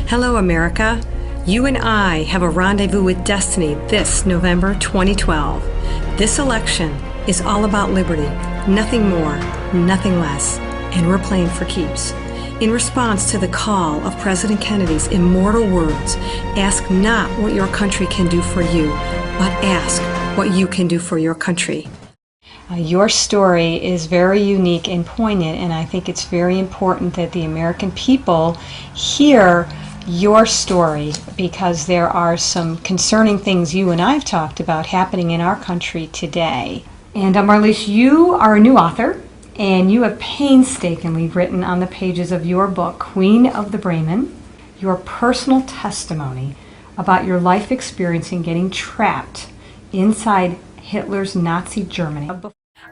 Hello, America. You and I have a rendezvous with destiny this November 2012. This election is all about liberty, nothing more, nothing less, and we're playing for keeps. In response to the call of President Kennedy's immortal words, ask not what your country can do for you, but ask what you can do for your country. Your story is very unique and poignant, and I think it's very important that the American people hear your story, because there are some concerning things you and I have talked about happening in our country today. And Marlise, you are a new author, and you have painstakingly written on the pages of your book, Queen of the Bremen, your personal testimony about your life experience in getting trapped inside Hitler's Nazi Germany.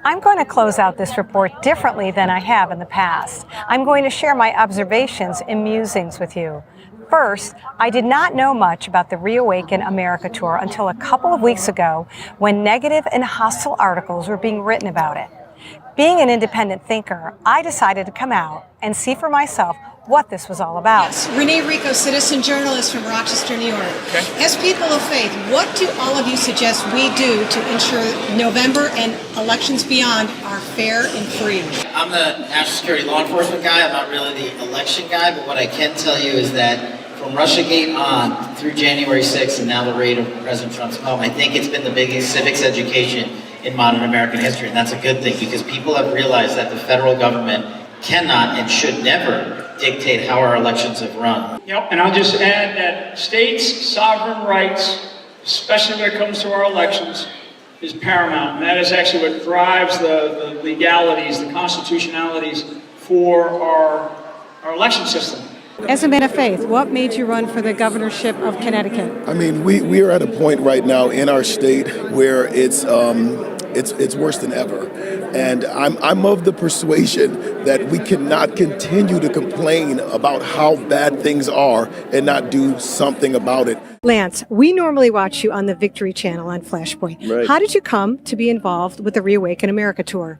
I'm going to close out this report differently than I have in the past. I'm going to share my observations and musings with you. First, I did not know much about the Reawaken America Tour until a couple of weeks ago when negative and hostile articles were being written about it. Being an independent thinker, I decided to come out and see for myself what this was all about. Yes, Renee Ricco, citizen journalist from Rochester, New York. Okay. As people of faith, what do all of you suggest we do to ensure November and elections beyond are fair and free? I'm the national security law enforcement guy. I'm not really the election guy, but what I can tell you is that from Russiagate on through January 6th and now the raid of President Trump's home, I think it's been the biggest civics education in modern American history, and that's a good thing because people have realized that the federal government cannot and should never dictate how our elections have run. Yep, and I'll just add that states' sovereign rights, especially when it comes to our elections, is paramount. And that is actually what drives the legalities, the constitutionalities for our election system. As a man of faith, what made you run for the governorship of Connecticut? I mean, we are at a point right now in our state where it's worse than ever. And I'm of the persuasion that we cannot continue to complain about how bad things are and not do something about it. Lance, we normally watch you on the Victory Channel on Flashpoint. Right. How did you come to be involved with the Reawaken America Tour?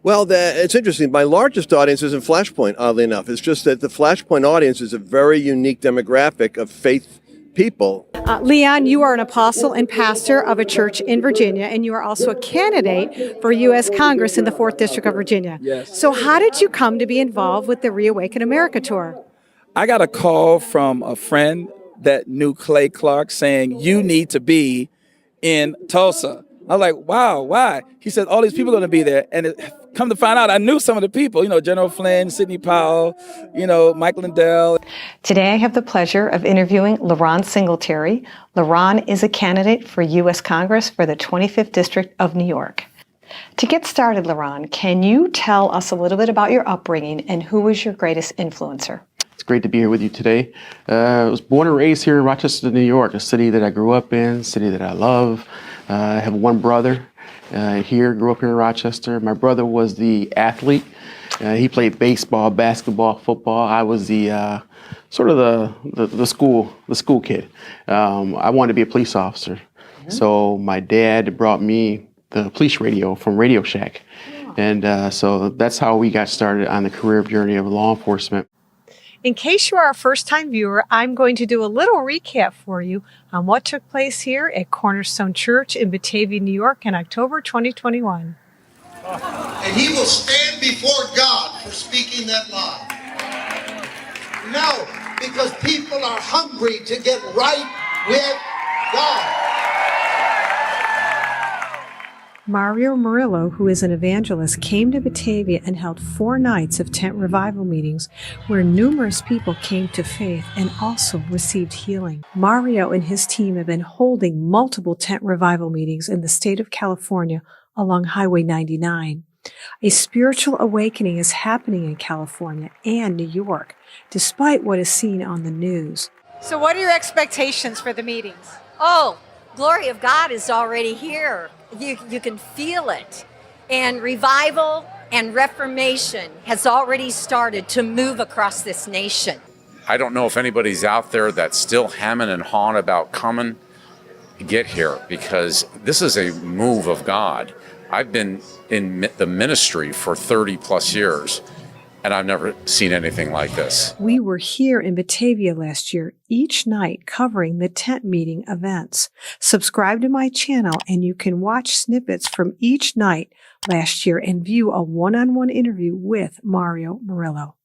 Well, it's interesting. My largest audience is in Flashpoint, oddly enough. It's just that the Flashpoint audience is a very unique demographic of faith people. Leon, you are an apostle and pastor of a church in Virginia, and you are also a candidate for U.S. Congress in the 4th District of Virginia. Yes. So how did you come to be involved with the Reawaken America Tour? I got a call from a friend that knew Clay Clark saying, you need to be in Tulsa. I was like, wow, why? He said, all these people are going to be there. And come to find out, I knew some of the people, General Flynn, Sidney Powell, Mike Lindell. Today I have the pleasure of interviewing LaRon Singletary. LaRon is a candidate for U.S. Congress for the 25th District of New York. To get started, LaRon, can you tell us a little bit about your upbringing and who was your greatest influencer? It's great to be here with you today. I was born and raised here in Rochester, New York, a city that I grew up in, a city that I love. I have one brother grew up here in Rochester. My brother was the athlete. He played baseball, basketball, football. I was the sort of the school kid. I wanted to be a police officer. Mm-hmm. So my dad brought me the police radio from Radio Shack. Yeah. And so that's how we got started on the career journey of law enforcement. In case you are a first-time viewer, I'm going to do a little recap for you on what took place here at Cornerstone Church in Batavia, New York in October 2021. And he will stand before God for speaking that lie. No, because people are hungry to get right with God. Mario Murillo, who is an evangelist, came to Batavia and held 4 nights of tent revival meetings where numerous people came to faith and also received healing. Mario and his team have been holding multiple tent revival meetings in the state of California along Highway 99. A spiritual awakening is happening in California and New York, despite what is seen on the news. So what are your expectations for the meetings? Oh, glory of God is already here. You can feel it. And revival and reformation has already started to move across this nation. I don't know if anybody's out there that's still hemming and hawing about coming. Get here, because this is a move of God. I've been in the ministry for 30 plus years. and I've never seen anything like this. We were here in Batavia last year, each night covering the tent meeting events. Subscribe to my channel and you can watch snippets from each night last year and view a one-on-one interview with Mario Murillo.